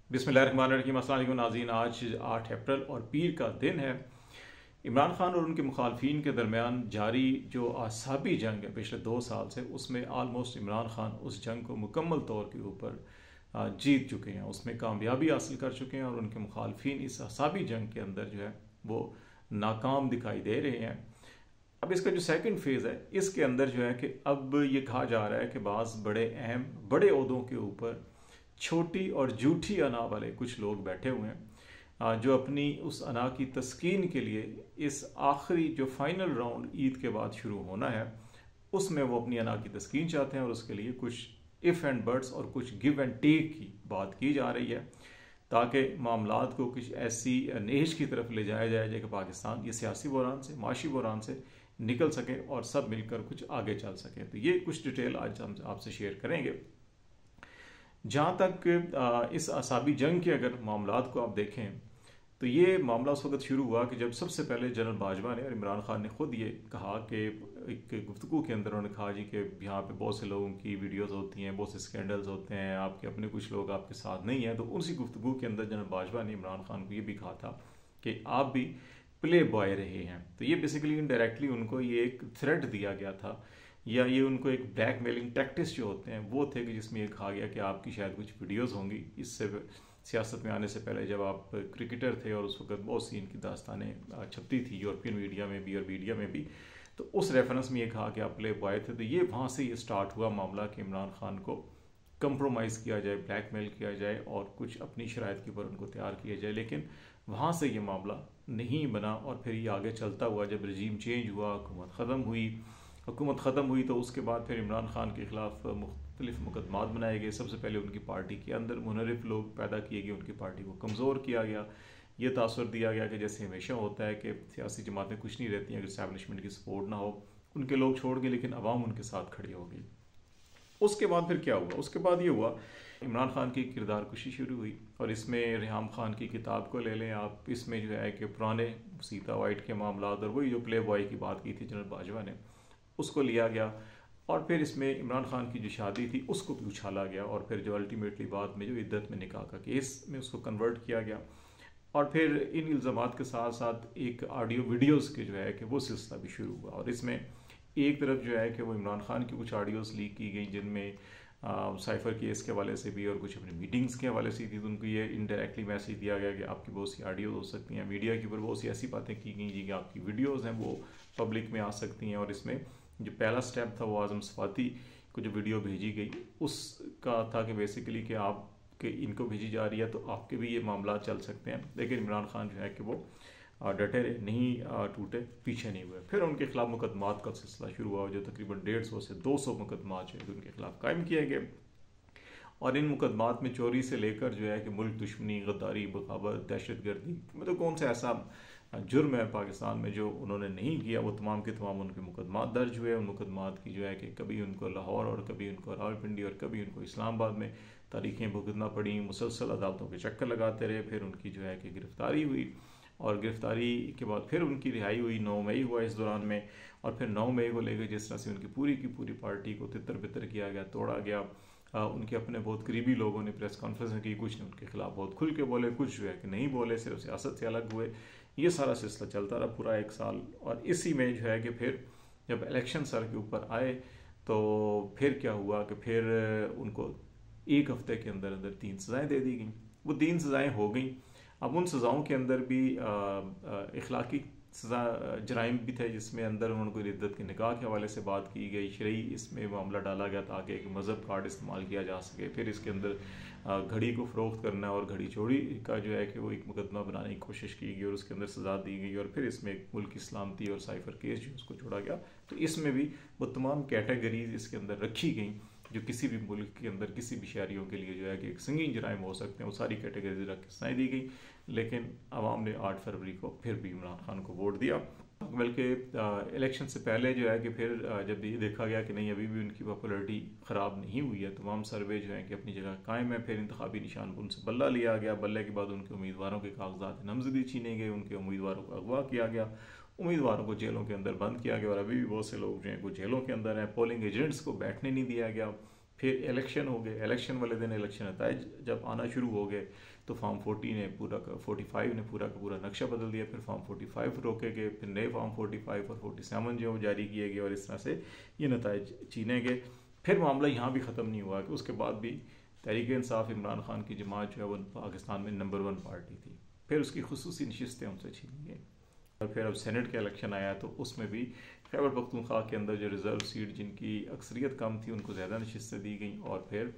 बिस्मिल्लाहिर्रहमानिर्रहीम। अस्सलाम वालेकुम नाज़रीन। आज 8 अप्रैल और पीर का दिन है। इमरान खान और उनके मुखालफिन के दरमियान जारी जो आसाबी जंग है पिछले 2 साल से, उसमें आलमोस्ट इमरान खान उस जंग को मुकम्मल तौर के ऊपर जीत चुके हैं, उसमें कामयाबी हासिल कर चुके हैं और उनके मुखालफिन इस आसाबी जंग के अंदर जो है वो नाकाम दिखाई दे रहे हैं। अब इसका जो सेकंड फेज़ है, इसके अंदर जो है कि अब ये कहा जा रहा है कि बाज़ बड़े अहम बड़े ओहदों के ऊपर छोटी और झूठी अना वाले कुछ लोग बैठे हुए हैं, जो अपनी उस अना की तस्कीन के लिए इस आखिरी जो फाइनल राउंड ईद के बाद शुरू होना है उसमें वो अपनी अना की तस्कीन चाहते हैं और उसके लिए कुछ इफ़ एंड बट्स और कुछ गिव एंड टेक की बात की जा रही है, ताकि मामलात को कुछ ऐसी नेश की तरफ ले जाया जाए कि पाकिस्तान ये सियासी बहरान से, माशी बहरान से निकल सके और सब मिलकर कुछ आगे चल सके। तो ये कुछ डिटेल आज हम आपसे शेयर करेंगे। जहाँ तक इस असाबी जंग के अगर मामलात को आप देखें तो ये मामला उस वक्त शुरू हुआ कि जब सबसे पहले जनरल बाजवा ने और इमरान खान ने खुद ये कहा कि एक गुफ्तगू के अंदर उन्होंने कहा जी कि यहाँ पे बहुत से लोगों की वीडियोस होती हैं, बहुत से स्कैंडल्स होते हैं, आपके अपने कुछ लोग आपके साथ नहीं हैं। तो उसी गुफ्तगू के अंदर जनरल बाजवा ने इमरान खान को ये भी कहा था कि आप भी प्ले बॉय रहे हैं। तो ये बेसिकली इनडायरेक्टली उनको ये एक थ्रेट दिया गया था, या ये उनको एक ब्लैकमेलिंग टैक्टिस जो होते हैं वो थे कि जिसमें ये कहा गया कि आपकी शायद कुछ वीडियोस होंगी इससे सियासत में आने से पहले, जब आप क्रिकेटर थे और उस वक्त बहुत सी इनकी दास्तानें छपती थी यूरोपियन मीडिया में भी और मीडिया में भी, तो उस रेफरेंस में ये कहा कि आप प्ले बॉय थे। तो ये वहाँ से ये स्टार्ट हुआ मामला कि इमरान खान को कंप्रोमाइज़ किया जाए, ब्लैकमेल किया जाए और कुछ अपनी शराइत के ऊपर उनको तैयार किया जाए। लेकिन वहाँ से ये मामला नहीं बना और फिर ये आगे चलता हुआ, जब रजीम चेंज हुआ, हुकूमत ख़त्म हुई तो उसके बाद फिर इमरान खान के ख़िलाफ़ मुख्तलिफ मुकदमात बनाए गए। सबसे पहले उनकी पार्टी के अंदर मुनरिफ लोग पैदा किए गए, उनकी पार्टी को कमज़ोर किया गया। ये तासुर दिया गया कि जैसे हमेशा होता है कि सियासी जमातें कुछ नहीं रहती हैं अगर इस्टेब्लिशमेंट की सपोर्ट ना हो, उनके लोग छोड़ गए लेकिन अवाम उनके साथ खड़ी हो गई। उसके बाद फिर क्या हुआ? उसके बाद ये हुआ इमरान खान की किरदार कुशी शुरू हुई और इसमें रेहाम खान की किताब को ले लें आप, इसमें जो है कि पुराने सीता वाइट के मामला और वही जो प्ले बॉय की बात की थी जनरल बाजवा ने, उसको लिया गया और फिर इसमें इमरान खान की जो शादी थी उसको भी उछाला गया और फिर जो अल्टीमेटली बाद में जो इद्दत में निकाह का केस में उसको कन्वर्ट किया गया। और फिर इन इल्ज़ामात के साथ साथ एक ऑडियो वीडियोस के जो है कि वो सिलसिला भी शुरू हुआ और इसमें एक तरफ जो है कि वो इमरान खान की कुछ ऑडियोस लीक की गई जिनमें साइफर केस के हवाले से भी और कुछ अपनी मीटिंग्स के हवाले से थी। तो उनको ये इनडायरेक्टली मैसेज दिया गया कि आपकी बहुत सी ऑडियोज हो सकती हैं, मीडिया के ऊपर बहुत सी ऐसी बातें की गई जी कि आपकी वीडियोज़ हैं वो पब्लिक में आ सकती हैं। और इसमें जो पहला स्टेप था वो आज़म सफ़ाती को जो वीडियो भेजी गई उसका था कि बेसिकली कि आप कि इनको भेजी जा रही है तो आपके भी ये मामला चल सकते हैं। लेकिन इमरान खान जो है कि वो डटे रहे, नहीं टूटे, पीछे नहीं हुए। फिर उनके खिलाफ मुकदमात का सिलसिला शुरू हुआ जो तकरीबन 150 से 200 मुकदमात जो है उनके खिलाफ कायम किए गए और इन मुकदमात में चोरी से लेकर जो है कि मुल्क दुश्मनी, गद्दारी, बगावत, दहशत गर्दी, मतलब कौन सा ऐसा जुर्म है पाकिस्तान में जो उन्होंने नहीं किया, वो तमाम के तमाम उनके मुकदमात दर्ज हुए। उन मुकदमात की जो है कि कभी उनको लाहौर और कभी उनको रावलपिंडी और कभी उनको इस्लामाबाद में तारीखें भुगतना पड़ी, मुसलसल अदालतों के चक्कर लगाते रहे। फिर उनकी जो है कि गिरफ्तारी हुई और गिरफ्तारी के बाद फिर उनकी रिहाई हुई। 9 मई हुआ इस दौरान में और फिर 9 मई को लेकर जिस तरह से उनकी पूरी की पूरी पार्टी को तितर बितर किया गया, तोड़ा गया। उनके अपने बहुत करीबी लोगों ने प्रेस कॉन्फ्रेंस की, कुछ ने उनके खिलाफ बहुत खुल के बोले, कुछ जो है कि नहीं बोले, सिर्फ सियासत से अलग हुए। ये सारा सिलसिला चलता रहा पूरा 1 साल और इसी में जो है कि फिर जब इलेक्शन सर के ऊपर आए तो फिर क्या हुआ कि फिर उनको 1 हफ्ते के अंदर अंदर 3 सज़ाएँ दे दी गई। वो 3 सज़ाएँ हो गई। अब उन सज़ाओं के अंदर भी इखलाकी सज़ा जराइम भी थे जिसमें अंदर उनको इद्दत के निकाह के हवाले से बात की गई, शरई इसमें मामला डाला गया ताकि एक मज़हब कार्ड इस्तेमाल किया जा सके। फिर इसके अंदर घड़ी को फ़रोख्त करना और घड़ी चोरी का जो है कि वो एक मुकदमा बनाने की कोशिश की गई और उसके अंदर सज़ा दी गई और फिर इसमें एक मुल्क की सलामती और साइफर केस जो उसको जोड़ा गया। तो इसमें भी वो तमाम कैटेगरीज इसके अंदर रखी गई जो किसी भी मुल्क के अंदर किसी भी शहरियों के लिए जो है कि एक संगीन जराइम हो सकते हैं, वो सारी कैटेगरीज रख के सजाई दी गई। लेकिन आवाम ने 8 फरवरी को फिर भी इमरान खान को वोट दिया। बल्कि इलेक्शन से पहले जो है कि फिर जब ये देखा गया कि नहीं अभी भी उनकी पॉपुलरिटी ख़राब नहीं हुई है, तमाम सर्वे जो है कि अपनी जगह कायम है, फिर इंतखाबी निशान पर उनसे बल्ला लिया गया। बल्ले के बाद उनके उम्मीदवारों के कागजात नामजदगी छीने गए, उनके उम्मीदवारों को अगवा किया गया, उम्मीदवारों को जेलों के अंदर बंद किया गया और अभी भी बहुत से लोग जो हैं वो जेलों के अंदर हैं। पोलिंग एजेंट्स को बैठने नहीं दिया गया, फिर इलेक्शन हो गए, इलेक्शन वाले दिन इलेक्शन नताइज जब आना शुरू हो गए तो फॉर्म 40 ने पूरा 45 ने पूरा का पूरा नक्शा बदल दिया। फिर फॉर्म 45 रोके गए, फिर नए फॉर्म 45 और 47 जो जारी किए गए, और इस तरह से ये नताइज छीने गए। फिर मामला यहाँ भी ख़त्म नहीं हुआ कि उसके बाद भी तहरीक इंसाफ इमरान खान की जमात जो है वो पाकिस्तान में नंबर 1 पार्टी थी। फिर उसकी खुसूसी नशिस्तें उनसे छीनी गई, और फिर अब सेनेट का इलेक्शन आया तो उसमें भी खैबर पख्तूनख्वा के अंदर जो रिज़र्व सीट जिनकी अक्सरियत कम थी उनको ज़्यादा नशिस्तें दी गई। और फिर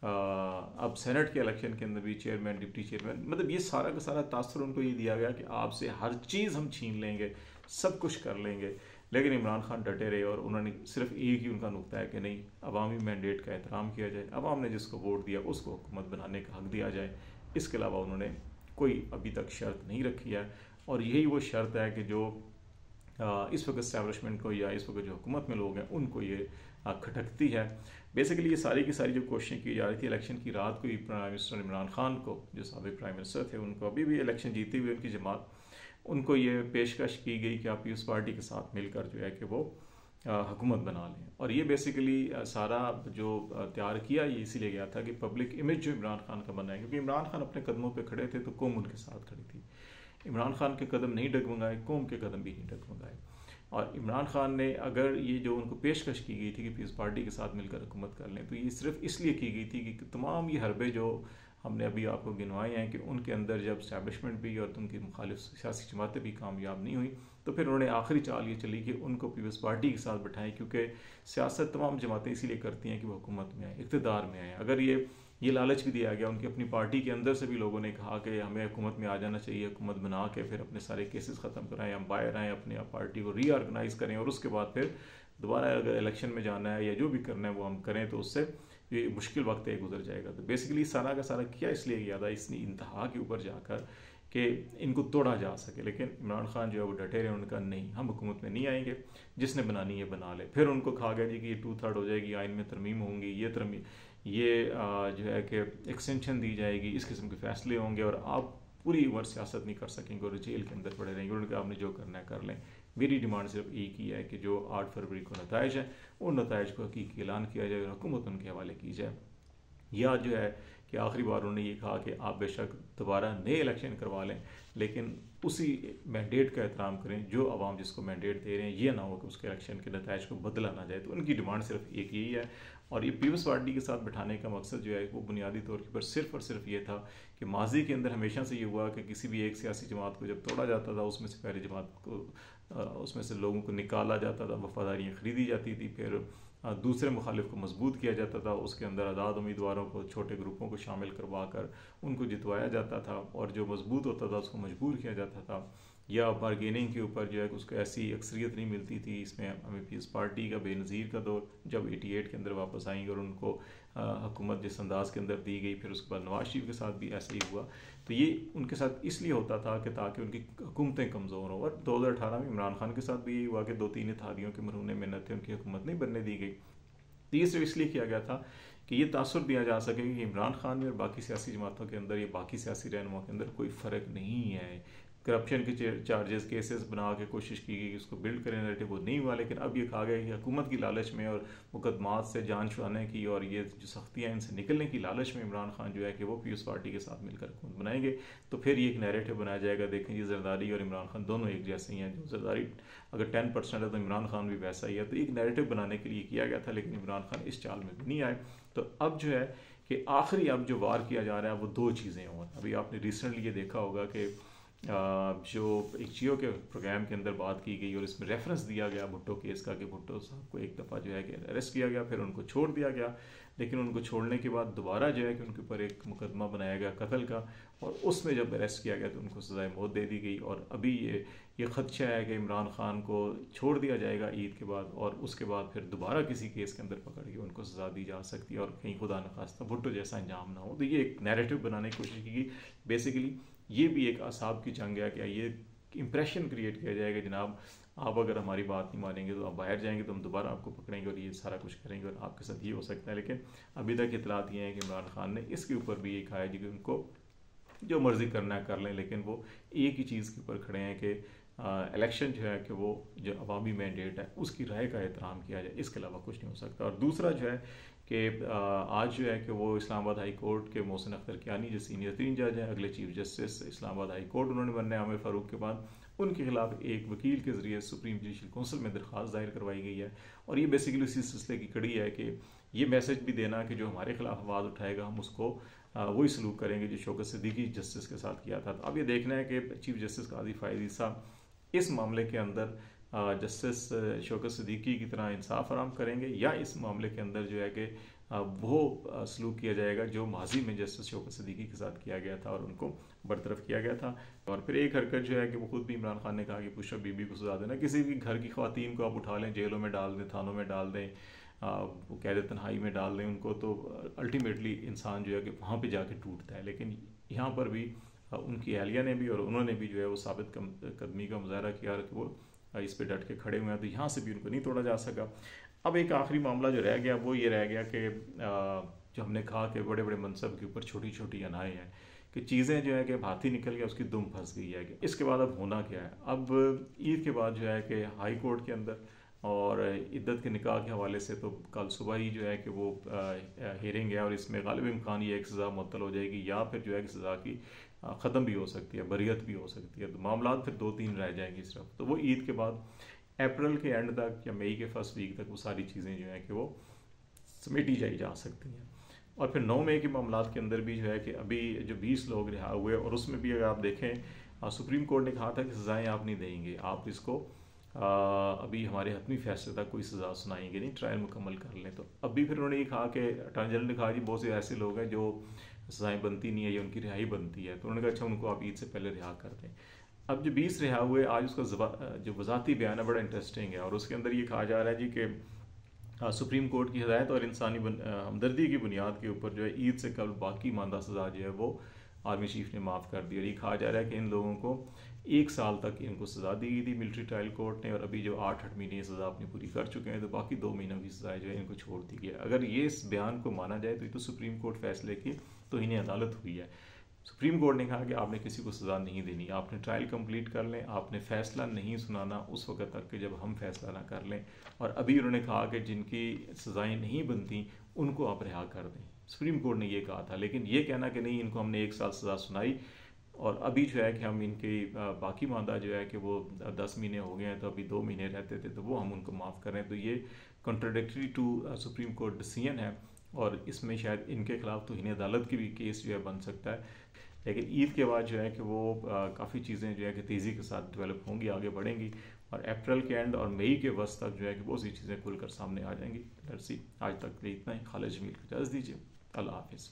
अब सेनेट के इलेक्शन के अंदर भी चेयरमैन, डिप्टी चेयरमैन, मतलब ये सारा का सारा तासर उनको ये दिया गया कि आपसे हर चीज़ हम छीन लेंगे, सब कुछ कर लेंगे। लेकिन इमरान खान डटे रहे और उन्होंने सिर्फ एक ही उनका नुक्ता है कि नहीं, अवामी मैंडेट का एहतराम किया जाए, अवाम ने जिसको वोट दिया उसको हुकूमत बनाने का हक दिया जाए। इसके अलावा उन्होंने कोई अभी तक शर्त नहीं रखी है, और यही वो शर्त है कि जो इस वक्त इस्टेब्लिशमेंट को या इस वक्त जो हुकूमत में लोग हैं उनको ये खटकती है। बेसिकली ये सारी की सारी जो कोशिशें की जा रही थी इलेक्शन की रात को ही प्राइम मिनिस्टर इमरान खान को, जो साबिक प्राइम मिनिस्टर थे, उनको अभी भी इलेक्शन जीती हुई उनकी जमात, उनको ये पेशकश की गई कि आप पीपल्स पार्टी के साथ मिलकर जो है कि वो हुकूमत बना लें। और ये बेसिकली सारा जो तैयार किया ये इसीलिए गया था कि पब्लिक इमेज जो इमरान खान का बना है, क्योंकि इमरान खान अपने कदमों पर खड़े थे तो कौम उनके साथ खड़ी थी। इमरान खान के कदम नहीं डगमगाए, कौम के कदम भी नहीं डगमगाए। और इमरान खान ने अगर ये जो उनको पेशकश की गई थी कि पीपल्स पार्टी के साथ मिलकर हुकूमत कर लें, तो ये सिर्फ इसलिए की गई थी कि तमाम ये हरबे जो हमने अभी आपको गिनवाए हैं कि उनके अंदर जब इस्टेब्लिशमेंट भी और उनकी मुखालिफ सियासी जमातें भी कामयाब नहीं हुई, तो फिर उन्होंने आखिरी चाल ये चली कि उनको पीपल्स पार्टी के साथ बैठाएं, क्योंकि सियासत तमाम जमातें इसीलिए करती हैं कि वो हुकूमत में आए, इक़्तिदार में आए। अगर ये लालच भी दिया गया, उनकी अपनी पार्टी के अंदर से भी लोगों ने कहा कि हमें हुकूमत में आ जाना चाहिए, हुकूमत बना के फिर अपने सारे केसेस ख़त्म कराएं, हम बाहर आएँ, अपने पार्टी को रीऑर्गेनाइज करें, और उसके बाद फिर दोबारा अगर इलेक्शन में जाना है या जो भी करना है वो हम करें, तो उससे ये मुश्किल वक्त है गुजर जाएगा। तो बेसिकली सारा का सारा किया इसलिए गया था इसने इंतहा के ऊपर जाकर कि इनको तोड़ा जा सके। लेकिन इमरान खान जो है वो डटे रहे, उनका नहीं, हम हुकूमत में नहीं आएंगे, जिसने बनानी है बना ले। फिर उनको कहा गया जी कि ये 2/3 हो जाएगी, आइन में तरमीम होंगी, ये जो है कि एक्सटेंशन दी जाएगी, इस किस्म के फैसले होंगे, और आप पूरी उम्र सियासत नहीं कर सकेंगे और जेल के अंदर पड़े रहेंगे। उन्होंने कहा आपने जो करना है कर लें, मेरी डिमांड सिर्फ एक ही है कि जो 8 फरवरी को नताइज है उन नताइज को हकीकी ऐलान किया जाए और हुकूमत उनके हवाले की जाए। या जो है कि आखिरी बार उन्होंने ये कहा कि आप बेशक दोबारा नए इलेक्शन करवा लें, लेकिन उसी मैंडेट का एहतराम करें जो अवाम जिसको मैंडेट दे रहे हैं, ये ना हो कि उसके इलेक्शन के नताइज को बदला ना जाए। तो उनकी डिमांड सिर्फ एक यही है, और ये पीपल्स पार्टी के साथ बैठाने का मकसद जो है वो बुनियादी तौर पर सिर्फ और सिर्फ ये था कि माजी के अंदर हमेशा से ये हुआ कि किसी भी एक सियासी जमात को जब तोड़ा जाता था, उसमें से पहले जमात को उसमें से लोगों को निकाला जाता था, वफादारियाँ खरीदी जाती थी, फिर दूसरे मुखालिफ को मजबूत किया जाता था, उसके अंदर आज़ाद उम्मीदवारों को, छोटे ग्रुपों को शामिल करवा कर उनको जितवाया जाता था, और जो मजबूत होता था उसको मजबूर किया जाता था। या बारगेनिंग के ऊपर जो है उसको ऐसी अक्सरियत नहीं मिलती थी। इसमें हमें पीपल्स पार्टी का बेनज़ीर का दौर जब 88 के अंदर वापस आई और उनको हुकूमत जिस अंदाज के अंदर दी गई, फिर उसके बाद नवाज शरीफ के साथ भी ऐसे ही हुआ। तो ये उनके साथ इसलिए होता था कि ताकि उनकी हुकूमतें कमज़ोर हों। और 2018 में इमरान खान के साथ भी यही हुआ कि 2-3 इत्तेहादियों के मरहूने मेहनत थे, उनकी हुकूमत नहीं बनने दी गई। तो ये सिर्फ इसलिए किया गया था कि ये तासुर दिया जा सके कि इमरान खान में और बाकी सियासी जमातों के अंदर, ये बाकी सियासी रहनुमा के अंदर कोई फ़र्क नहीं है। करप्शन के चार्जेस केसेस बना के कोशिश की गई उसको बिल्ड करें नैरेटिव, वो नहीं हुआ। लेकिन अब ये कहा गया कि हुकूमत की लालच में और मुकदमात से जान छुड़ाने की और ये जो सख्तियाँ इनसे निकलने की लालच में इमरान खान जो है कि वो पीपल्स पार्टी के साथ मिलकर हुकूमत बनाएंगे, तो फिर ये एक नैरेटिव बनाया जाएगा, देखें जी जरदारी और इमरान खान दोनों एक जैसे ही हैं। जो जरदारी अगर 10% है तो इमरान खान भी वैसा ही है। तो एक नैरेटिव बनाने के लिए किया गया था, लेकिन इमरान खान इस चाल में भी नहीं आए। तो अब जो है कि आखिरी अब जो वार किया जा रहा है वो 2 चीज़ें और अभी आपने रिसेंटली ये देखा होगा कि जो एक जियो के प्रोग्राम के अंदर बात की गई और इसमें रेफरेंस दिया गया भुट्टो केस का कि भुट्टो साहब को एक दफ़ा जो है कि अरेस्ट किया गया, फिर उनको छोड़ दिया गया, लेकिन उनको छोड़ने के बाद दोबारा जो है कि उनके ऊपर एक मुकदमा बनाया गया कत्ल का, और उसमें जब अरेस्ट किया गया तो उनको सज़ाए मौत दे दी गई। और अभी ये खदशा है कि इमरान खान को छोड़ दिया जाएगा ईद के बाद, और उसके बाद फिर दोबारा किसी केस के अंदर पकड़ के उनको सज़ा दी जा सकती है, और कहीं खुदा न खास्ता भुट्टो जैसा अंजाम ना हो। तो ये एक नैरेटिव बनाने की कोशिश की गई। बेसिकली ये भी एक असाब की जंग है, क्या ये इंप्रेशन क्रिएट किया जाएगा जनाब आप अगर हमारी बात नहीं मानेंगे तो आप बाहर जाएंगे तो हम दोबारा आपको पकड़ेंगे और ये सारा कुछ करेंगे और आपके साथ ये हो सकता है। लेकिन अभी तक इतलात ये है कि इमरान खान ने इसके ऊपर भी ये कहा है कि उनको जो मर्ज़ी करना है कर लें, लेकिन वो एक ही चीज़ के ऊपर खड़े हैं कि इलेक्शन जो है कि वो जो अवामी मैंडेट है उसकी राय का एहतराम किया जाए, इसके अलावा कुछ नहीं हो सकता। और दूसरा जो है कि आज जो है कि वो इस्लामाबाद हाई कोर्ट के मोहसिन अख्तर कियानी जो सीनियर 3 जज हैं, अगले chief justice Islamabad high court उन्होंने बनने आमिर फ़ारूक के बाद, उनके खिलाफ एक वकील के ज़रिए सुप्रीम जुडिशल काउंसिल में दरख्वास्त दायर करवाई गई है। और ये बेसिकली उसी सिलसिले की कड़ी है कि ये मैसेज भी देना कि जो हमारे खिलाफ आवाज़ उठाएगा हम उसको वही सलूक करेंगे जो शौकत सिद्दीकी जस्टिस के साथ किया था। तो अब ये देखना है कि चीफ जस्टिस काजी फ़ायद साहब इस मामले के अंदर जस्टिस शौकत सिद्दीकी की तरह इंसाफ फराम करेंगे, या इस मामले के अंदर जो है कि वो सलूक किया जाएगा जो माजी में जस्टिस शौकत सिद्दीकी के साथ किया गया था और उनको बरतरफ किया गया था। और फिर एक हरकत जो है कि वो खुद भी इमरान खान ने कहा कि पुशअप बीबी को सजा देना, किसी भी घर की ख़वातीन को आप उठा लें, जेलों में डाल दें, थानों में डाल दें, वो कैद तन्हाई में डाल दें उनको, तो अल्टीमेटली इंसान जो है कि वहाँ पे जाके टूटता है। लेकिन यहाँ पर भी उनकी अहलिया ने भी और उन्होंने भी जो है वो साबित कदमी का मुजाहरा किया कि वो इस पे डट के खड़े हुए हैं, तो यहाँ से भी उनको नहीं तोड़ा जा सका। अब एक आखिरी मामला जो रह गया वो ये रह गया कि जो हमने कहा कि बड़े बड़े मनसब के ऊपर छोटी छोटी अनाएँ हैं कि चीज़ें जो है कि हाथी निकल गया उसकी दुम फंस गई है। कि इसके बाद अब होना क्या है? अब ईद के बाद जो है कि हाई कोर्ट के अंदर और इद्दत के निकाह के हवाले से तो कल सुबह ही जो है कि वो हेयरिंग है और इसमें गालिब इम्कान ये एक सज़ा मुअत्तल हो जाएगी या फिर जो है कि सज़ा की ख़त्म भी हो सकती है, बरियत भी हो सकती है। तो मामला फिर 2-3 रह जाएंगी सिर्फ। तो वो ईद के बाद अप्रैल के एंड तक या मई के फर्स्ट वीक तक वो सारी चीज़ें जो हैं कि वो समेटी जा सकती हैं। और फिर 9 मई के मामला के अंदर भी जो है कि अभी जो 20 लोग रिहा हुए, और उसमें भी अगर आप देखें सुप्रीम कोर्ट ने कहा था कि सज़ाएँ आप नहीं देंगे, आप इसको अभी हमारे हतमी फैसले तक कोई सज़ा सुनाएंगे नहीं, ट्रायल मुकम्मल कर लें। तो अभी फिर उन्होंने ये कहा कि अटॉर्नी जनरल ने कहा कि बहुत से ऐसे लोग हैं जो सज़ाएँ बनती नहीं है या उनकी रिहाई बनती है, तो उन्होंने कहा अच्छा उनको आप ईद से पहले रिहा कर दें। अब जो 20 रिहा हुए, आज उसका जो वज़ाती बयान है बड़ा इंटरेस्टिंग है, और उसके अंदर ये कहा जा रहा है जी कि सुप्रीम कोर्ट की हिदायत और इंसानी हमदर्दी की बुनियाद के ऊपर जो है ईद से कबल बाकी मानदा सज़ा जो है वो आर्मी चीफ ने माफ़ कर दी। और ये कहा जा रहा है कि इन लोगों को 1 साल तक इनको सज़ा दी गई थी मिलिट्री ट्रायल कोर्ट ने, और अभी जो 8 महीने सज़ा अपनी पूरी कर चुके हैं तो बाकी 2 महीनों की सज़ा जो है इनको छोड़ दी गई है। अगर ये इस बयान को माना जाए तो ये तो सुप्रीम कोर्ट फैसले की तो इन्हें अदालत हुई है। सुप्रीम कोर्ट ने कहा कि आपने किसी को सज़ा नहीं देनी, आपने ट्रायल कंप्लीट कर लें, आपने फ़ैसला नहीं सुनाना उस वक्त तक कि जब हम फैसला ना कर लें। और अभी उन्होंने कहा कि जिनकी सज़ाएँ नहीं बनती उनको आप रिहा कर दें, सुप्रीम कोर्ट ने ये कहा था। लेकिन ये कहना कि नहीं इनको हमने 1 साल सज़ा सुनाई और अभी जो है कि हम इनके बाकी मादा जो है कि वो 10 महीने हो गए हैं तो अभी 2 महीने रहते थे तो वो हम उनको माफ़ करें, तो ये contradictory to supreme court decision है। और इसमें शायद इनके खिलाफ तो इन्हें अदालत की भी केस जो है बन सकता है। लेकिन ईद के बाद जो है कि वो काफ़ी चीज़ें जो है कि तेज़ी के साथ डेवलप होंगी, आगे बढ़ेंगी, और अप्रैल के एंड और मई के वस्त तक जो है कि बहुत सी चीज़ें खुलकर सामने आ जाएंगी। लेट्स सी, आज तक इतना ही। खालिद जमील को इजाज़त दीजिए। अल्लाह हाफिज़।